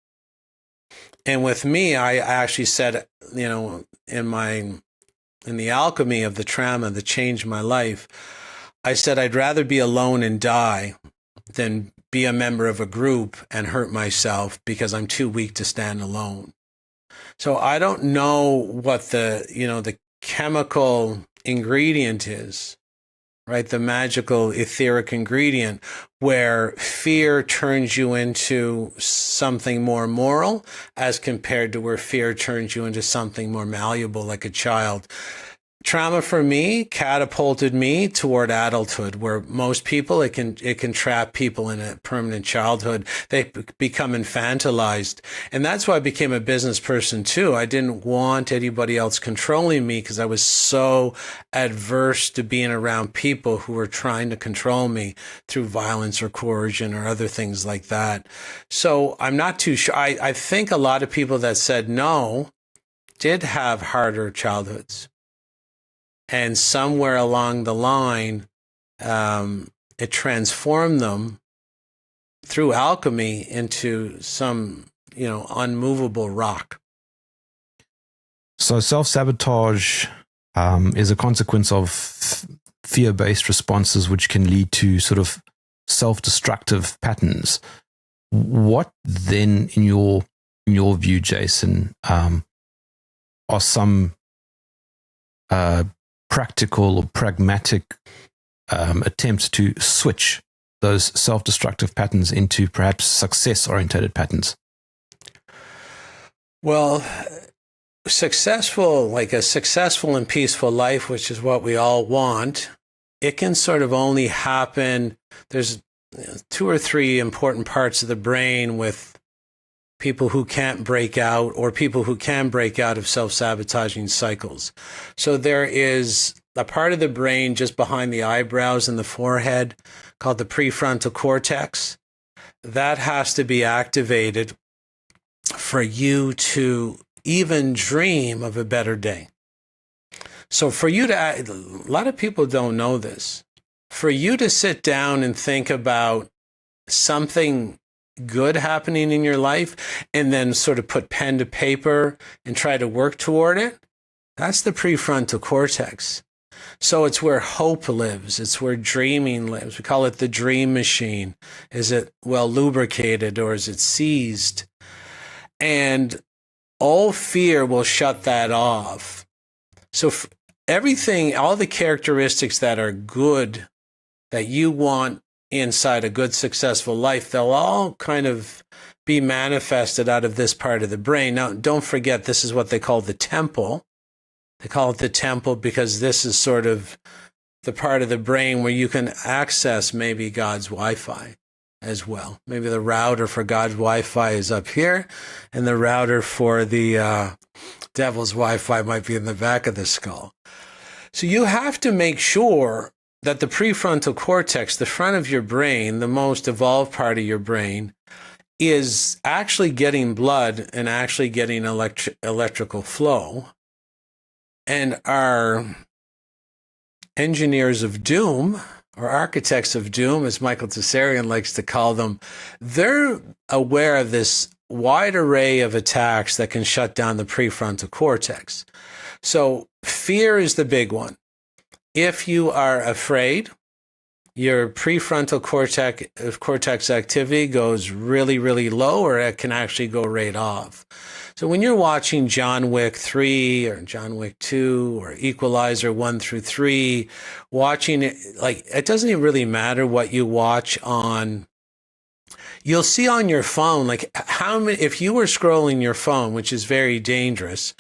And with me, I actually said, in the alchemy of the trauma that changed my life, I said I'd rather be alone and die than be a member of a group and hurt myself because I'm too weak to stand alone. So I don't know what the chemical ingredient is, right? The magical etheric ingredient where fear turns you into something more moral as compared to where fear turns you into something more malleable like a child. Trauma for me catapulted me toward adulthood, where most people, it can trap people in a permanent childhood. They become infantilized. And that's why I became a business person too. I didn't want anybody else controlling me because I was so adverse to being around people who were trying to control me through violence or coercion or other things like that. So I'm not too sure. I think a lot of people that said no did have harder childhoods. And somewhere along the line, it transformed them through alchemy into some, unmovable rock. So self-sabotage is a consequence of fear-based responses, which can lead to sort of self-destructive patterns. What then, in your view, Jason, are some practical or pragmatic attempts to switch those self-destructive patterns into perhaps success-oriented patterns? Well, a successful and peaceful life, which is what we all want, it can sort of only happen. There's 2 or 3 important parts of the brain with people who can't break out or people who can break out of self-sabotaging cycles. So there is a part of the brain just behind the eyebrows and the forehead called the prefrontal cortex. That has to be activated for you to even dream of a better day. So for you to, a lot of people don't know this. For you to sit down and think about something good happening in your life and then sort of put pen to paper and try to work toward it, that's the prefrontal cortex. So it's where hope lives. It's where dreaming lives. We call it the dream machine. Is it well lubricated or is it seized? And all fear will shut that off. So everything, all the characteristics that are good, that you want inside a good, successful life, they'll all kind of be manifested out of this part of the brain. Now, don't forget, this is what they call the temple. They call it the temple because this is sort of the part of the brain where you can access maybe God's Wi-Fi as well. Maybe the router for God's Wi-Fi is up here, and the router for the devil's Wi-Fi might be in the back of the skull. So you have to make sure that the prefrontal cortex, the front of your brain, the most evolved part of your brain, is actually getting blood and actually getting electrical flow. And our engineers of doom, or architects of doom, as Michael Tsarian likes to call them, they're aware of this wide array of attacks that can shut down the prefrontal cortex. So fear is the big one. If you are afraid, your prefrontal cortex activity goes really, really low, or it can actually go right off. So when you're watching John Wick 3 or John Wick 2 or Equalizer 1 through 3, watching it, like, it doesn't even really matter what you watch on. You'll see on your phone, like, how many, if you were scrolling your phone, which is very dangerous,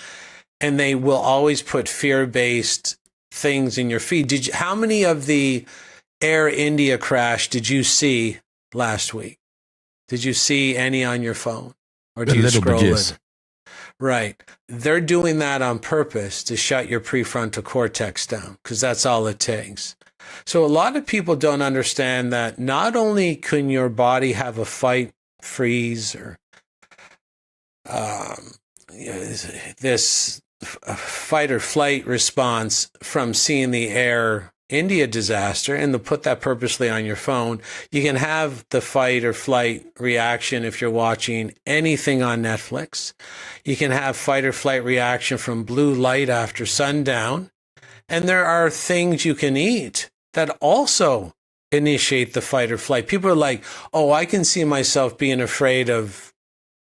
and they will always put fear-based things in your feed. How many of the Air India crash did you see last week? Did you see any on your phone? Or do you scroll it? Right. They're doing that on purpose to shut your prefrontal cortex down, because that's all it takes. So a lot of people don't understand that not only can your body have a fight, freeze, or this fight or flight response from seeing the Air India disaster, and they'll put that purposely on your phone. You can have the fight or flight reaction if you're watching anything on Netflix. You can have fight or flight reaction from blue light after sundown. And there are things you can eat that also initiate the fight or flight. People are like, oh, I can see myself being afraid of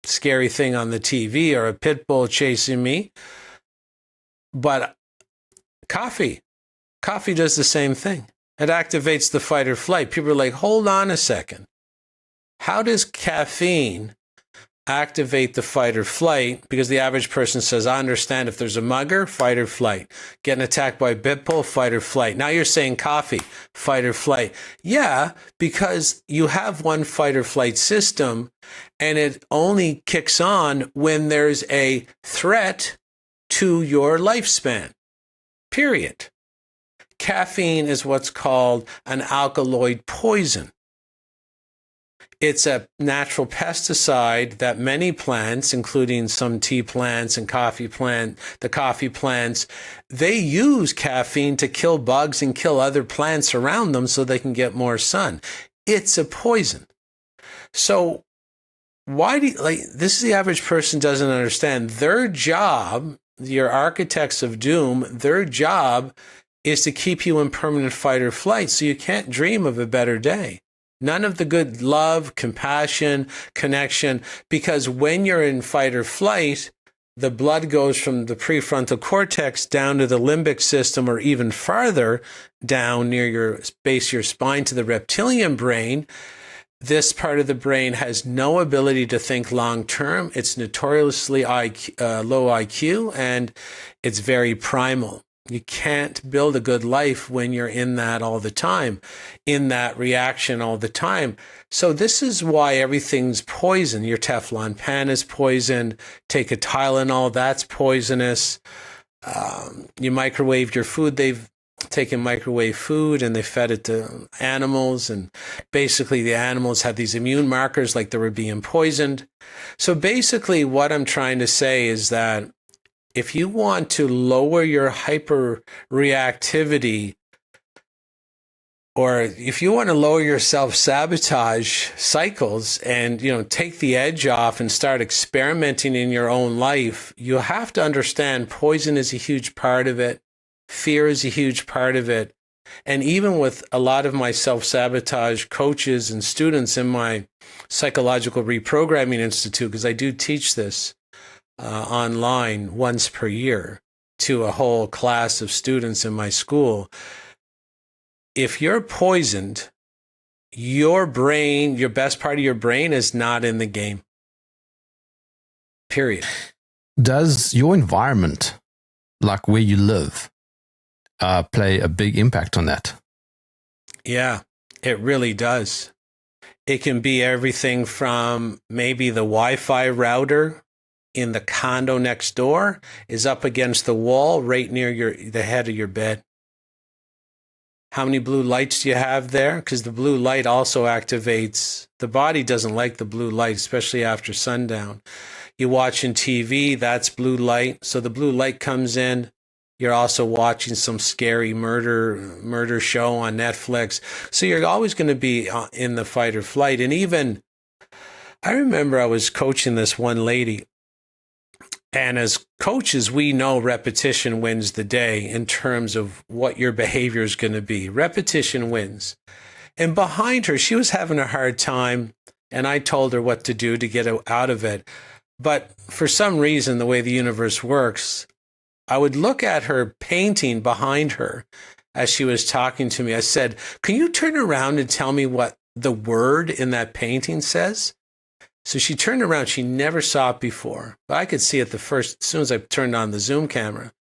scary thing on the TV or a pit bull chasing me. But coffee does the same thing. It activates the fight or flight. People are like, hold on a second. How does caffeine activate the fight or flight? Because the average person says, I understand if there's a mugger, fight or flight. Getting attacked by a pit bull, fight or flight. Now you're saying coffee, fight or flight. Yeah, because you have one fight or flight system, and it only kicks on when there's a threat to your lifespan, period. Caffeine is what's called an alkaloid poison. It's a natural pesticide that many plants, including some tea plants and the coffee plants, they use caffeine to kill bugs and kill other plants around them so they can get more sun. It's a poison. So this is the average person doesn't understand. Their job, your architects of doom, their job is to keep you in permanent fight or flight, so you can't dream of a better day. None of the good love, compassion, connection, because when you're in fight or flight, the blood goes from the prefrontal cortex down to the limbic system, or even farther down near your base of your spine to the reptilian brain. This part of the brain has no ability to think long term. It's notoriously low IQ, and it's very primal. You can't build a good life when you're in that all the time, in that reaction all the time. So this is why everything's poison. Your Teflon pan is poisoned. Take a Tylenol, that's poisonous. You microwave your food. They've taken microwave food and they fed it to animals, and basically the animals had these immune markers like they were being poisoned. So basically what I'm trying to say is that if you want to lower your hyper reactivity, or if you want to lower your self-sabotage cycles and, take the edge off and start experimenting in your own life, you have to understand poison is a huge part of it. Fear is a huge part of it. And even with a lot of my self-sabotage coaches and students in my Psychological Reprogramming Institute, because I do teach this online once per year to a whole class of students in my school, if you're poisoned, your brain, your best part of your brain is not in the game. Period. Does your environment, like where you live, play a big impact on that? Yeah, it really does. It can be everything from maybe the Wi-Fi router in the condo next door is up against the wall right near the head of your bed. How many blue lights do you have there? Because the blue light also activates, the body doesn't like the blue light, especially after sundown. You're watching TV, that's blue light. So the blue light comes in. You're also watching some scary murder show on Netflix. So you're always going to be in the fight or flight. And even, I remember I was coaching this one lady. And as coaches, we know repetition wins the day in terms of what your behavior is going to be. Repetition wins. And behind her, she was having a hard time, and I told her what to do to get out of it. But for some reason, the way the universe works, I would look at her painting behind her as she was talking to me. I said, "Can you turn around and tell me what the word in that painting says?" So she turned around. She never saw it before, but I could see it as soon as I turned on the Zoom camera.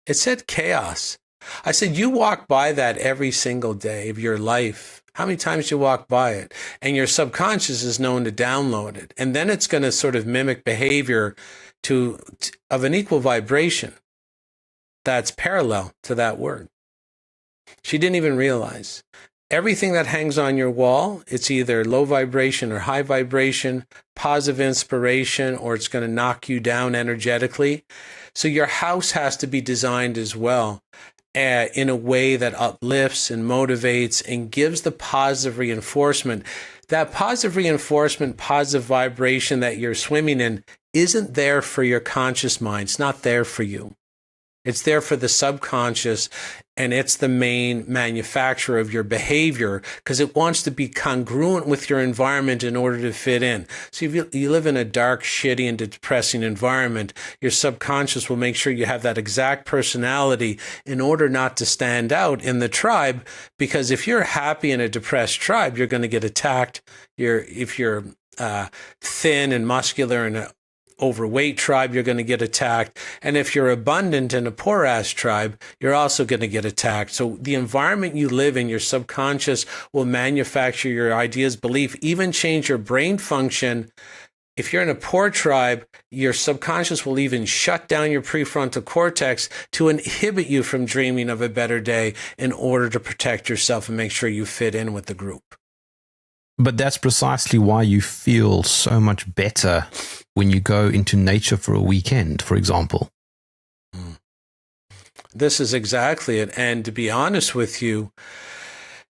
It said chaos. I said, "You walk by that every single day of your life. How many times do you walk by it?" And your subconscious is known to download it. And then it's going to sort of mimic behavior of an equal vibration that's parallel to that word. She didn't even realize. Everything that hangs on your wall, it's either low vibration or high vibration, positive inspiration, or it's going to knock you down energetically. So your house has to be designed as well in a way that uplifts and motivates and gives the positive reinforcement. That positive reinforcement, positive vibration that you're swimming in isn't there for your conscious mind. It's not there for you. It's there for the subconscious, and it's the main manufacturer of your behavior because it wants to be congruent with your environment in order to fit in. So if you live in a dark, shitty, and depressing environment, your subconscious will make sure you have that exact personality in order not to stand out in the tribe, because if you're happy in a depressed tribe, you're going to get attacked. If you're thin and muscular and overweight tribe, you're going to get attacked. And if you're abundant in a poor ass tribe, you're also going to get attacked. So the environment you live in, your subconscious will manufacture your ideas, belief, even change your brain function. If you're in a poor tribe, your subconscious will even shut down your prefrontal cortex to inhibit you from dreaming of a better day in order to protect yourself and make sure you fit in with the group. But that's precisely why you feel so much better when you go into nature for a weekend, for example. This is exactly it. And to be honest with you,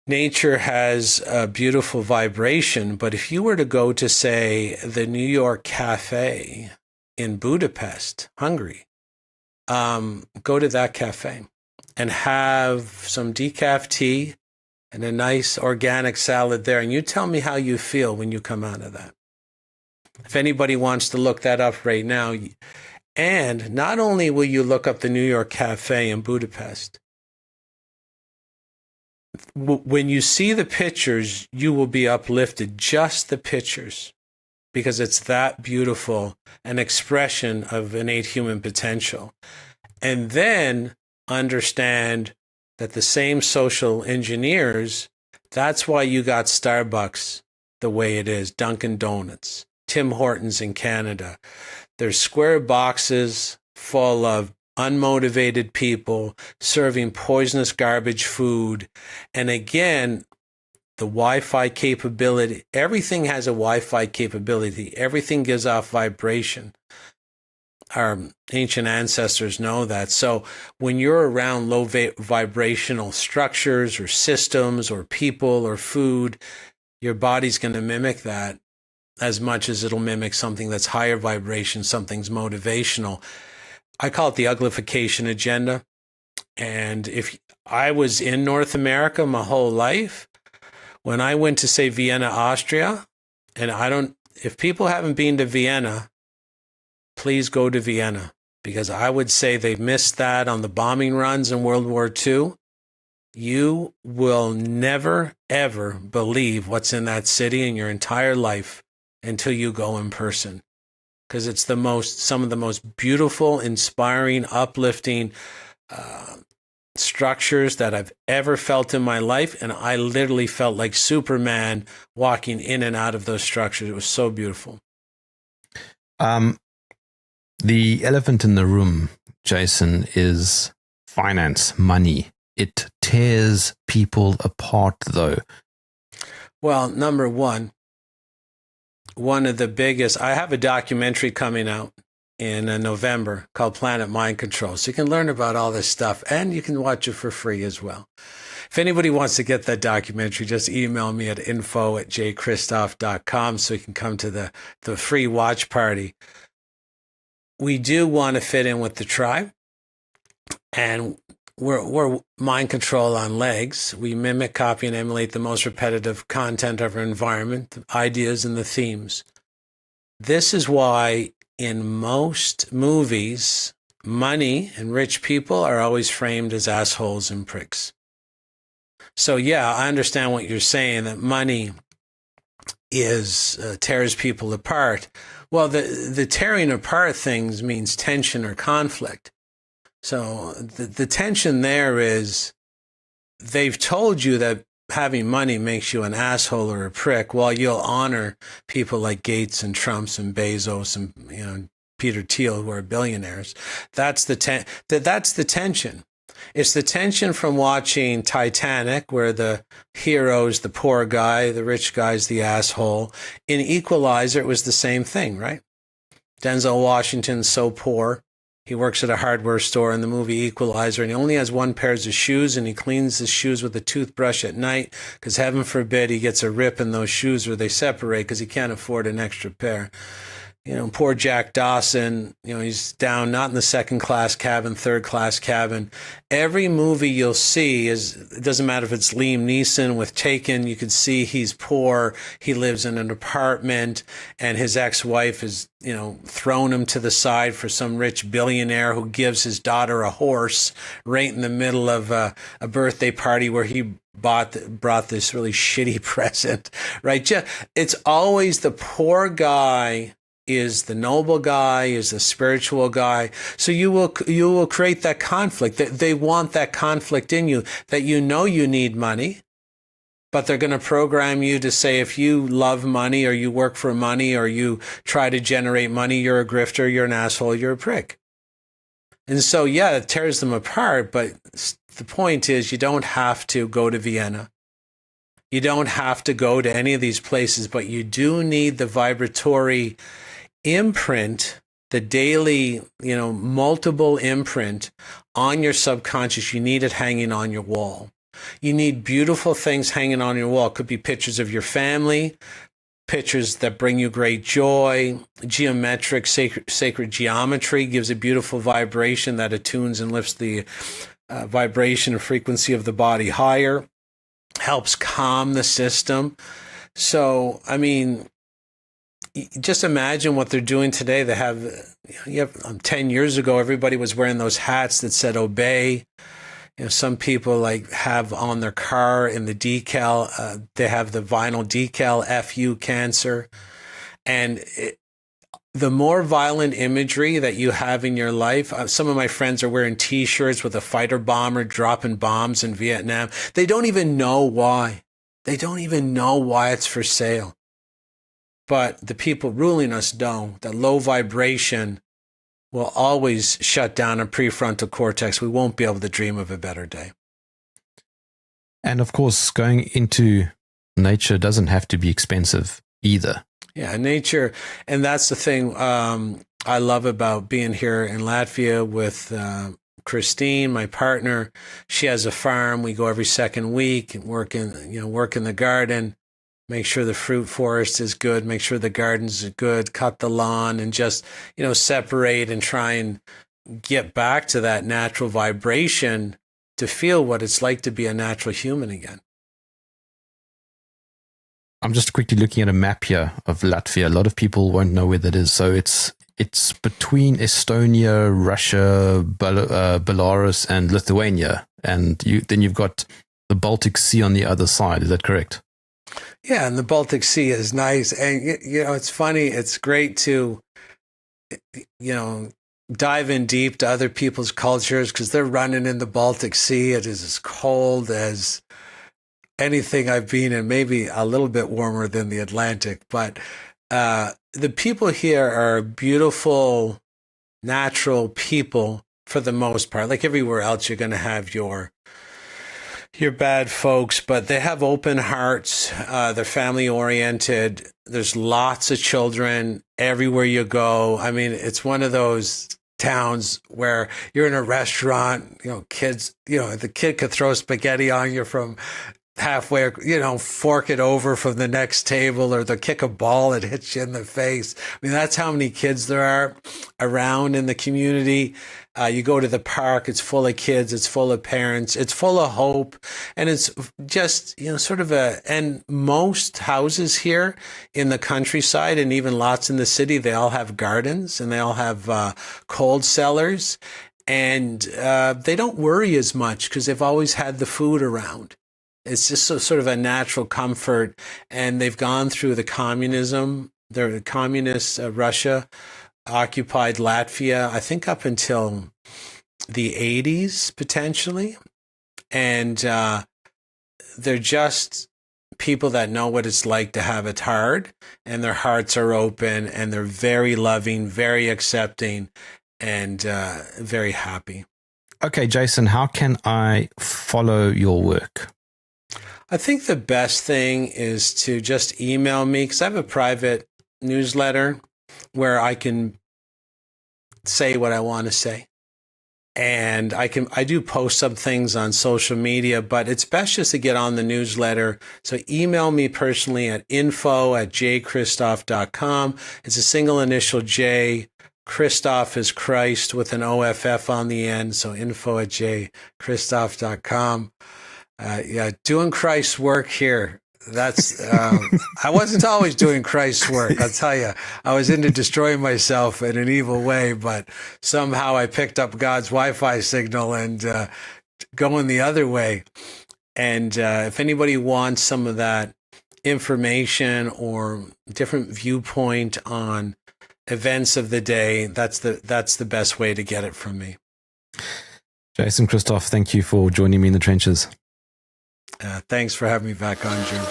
nature has a beautiful vibration. But if you were to go to, say, the New York Cafe in Budapest, Hungary, go to that cafe and have some decaf tea and a nice organic salad there. And you tell me how you feel when you come out of that. If anybody wants to look that up right now. And not only will you look up the New York Cafe in Budapest, when you see the pictures, you will be uplifted, just the pictures, because it's that beautiful, an expression of innate human potential. And then understand that the same social engineers, that's why you got Starbucks the way it is, Dunkin' Donuts, Tim Hortons in Canada. There's square boxes full of unmotivated people serving poisonous garbage food. And again, the Wi-Fi capability, everything has a Wi-Fi capability. Everything gives off vibration. our ancient ancestors know that. So when you're around low vibrational structures or systems or people or food, your body's going to mimic that as much as it'll mimic something that's higher vibration, something's motivational. I call it the uglification agenda. And if I was in North America my whole life, when I went to, say, Vienna, Austria, and if people haven't been to Vienna, please go to Vienna, because I would say they missed that on the bombing runs in World War II. You will never, ever believe what's in that city in your entire life until you go in person, because it's some of the most beautiful, inspiring, uplifting structures that I've ever felt in my life. And I literally felt like Superman walking in and out of those structures. It was so beautiful. The elephant in the room, Jason, is finance, money. It tears people apart, though. Well, number one of the biggest, I have a documentary coming out in November called Planet Mind Control. So you can learn about all this stuff, and you can watch it for free as well. If anybody wants to get that documentary, just email me at info@jchristoff.com so you can come to the free watch party. We do want to fit in with the tribe, and we're mind control on legs. We mimic, copy, and emulate the most repetitive content of our environment, the ideas and the themes. This is why in most movies, money and rich people are always framed as assholes and pricks. So yeah, I understand what you're saying, that money tears people apart. Well, the tearing apart things means tension or conflict. So the tension there is they've told you that having money makes you an asshole or a prick, while you'll honor people like Gates and Trumps and Bezos and Peter Thiel, who are billionaires. That's the tension. It's the tension from watching Titanic, where the hero's the poor guy, the rich guy's the asshole. In Equalizer, it was the same thing, right? Denzel Washington's so poor. He works at a hardware store in the movie Equalizer, and he only has one pair of shoes, and he cleans his shoes with a toothbrush at night because heaven forbid he gets a rip in those shoes or they separate because he can't afford an extra pair. Poor Jack Dawson, he's down, not in the second class cabin, third class cabin. Every movie you'll see it doesn't matter if it's Liam Neeson with Taken, you can see he's poor. He lives in an apartment, and his ex-wife has, thrown him to the side for some rich billionaire who gives his daughter a horse right in the middle of a birthday party where he brought this really shitty present, right? It's always the poor guy is the noble guy, is the spiritual guy. So you will create that conflict. They want that conflict in you, that you need money, but they're going to program you to say if you love money or you work for money or you try to generate money, you're a grifter, you're an asshole, you're a prick. And so, yeah, it tears them apart, but the point is you don't have to go to Vienna. You don't have to go to any of these places, but you do need the vibratory imprint, the daily, multiple imprint on your subconscious. You need it hanging on your wall. You need beautiful things hanging on your wall. It could be pictures of your family, pictures that bring you great joy. Geometric, sacred geometry gives a beautiful vibration that attunes and lifts the vibration and frequency of the body higher, helps calm the system. So, just imagine what they're doing today. They have 10 years ago, everybody was wearing those hats that said obey. Some people have on their car in the decal, they have the vinyl decal, FU cancer. And the more violent imagery that you have in your life, some of my friends are wearing T-shirts with a fighter bomber dropping bombs in Vietnam. They don't even know why. They don't even know why it's for sale. But the people ruling us know that low vibration will always shut down a prefrontal cortex. We won't be able to dream of a better day. And of course, going into nature doesn't have to be expensive either. Yeah, nature. And that's the thing. I love about being here in Latvia with Christine, my partner. She has a farm. We go every second week and work in the garden, make sure the fruit forest is good, make sure the gardens are good, cut the lawn, and just, separate and try and get back to that natural vibration to feel what it's like to be a natural human again. I'm just quickly looking at a map here of Latvia. A lot of people won't know where that is. So it's between Estonia, Russia, Belarus, and Lithuania. And then you've got the Baltic Sea on the other side. Is that correct? Yeah, and the Baltic Sea is nice. And, it's funny. It's great to, dive in deep to other people's cultures because they're running in the Baltic Sea. It is as cold as anything I've been in, maybe a little bit warmer than the Atlantic. But the people here are beautiful, natural people for the most part. Like everywhere else, you're going to have your bad folks, but they have open hearts. They're family oriented. There's lots of children everywhere you go. I mean, it's one of those towns where you're in a restaurant, kids, the kid could throw spaghetti on you from halfway, fork it over from the next table, or they'll kick a ball that hits you in the face. I mean, that's how many kids there are around in the community. You go to the park, it's full of kids, it's full of parents, it's full of hope. And it's just, and most houses here in the countryside and even lots in the city, they all have gardens and they all have cold cellars. And they don't worry as much because they've always had the food around. It's just sort of a natural comfort. And they've gone through the communism. They're communist Russia occupied Latvia, I think up until the 80s, potentially. And they're just people that know what it's like to have it hard, and their hearts are open, and they're very loving, very accepting, and very happy. Okay, Jason, how can I follow your work? I think the best thing is to just email me, because I have a private newsletter where I can say what I want to say. And I do post some things on social media, but it's best just to get on the newsletter. So email me personally at info@jchristoff.com. It's a single initial J. Christoff is Christ with an OFF on the end. So info@jchristoff.com. Doing Christ's work here. That's I wasn't always doing Christ's work. I'll tell you, I was into destroying myself in an evil way, but somehow I picked up God's Wi-Fi signal and going the other way. And if anybody wants some of that information or different viewpoint on events of the day, that's the best way to get it from me. Jason Christoff, thank you for joining me in the trenches. Thanks for having me back on, Jim.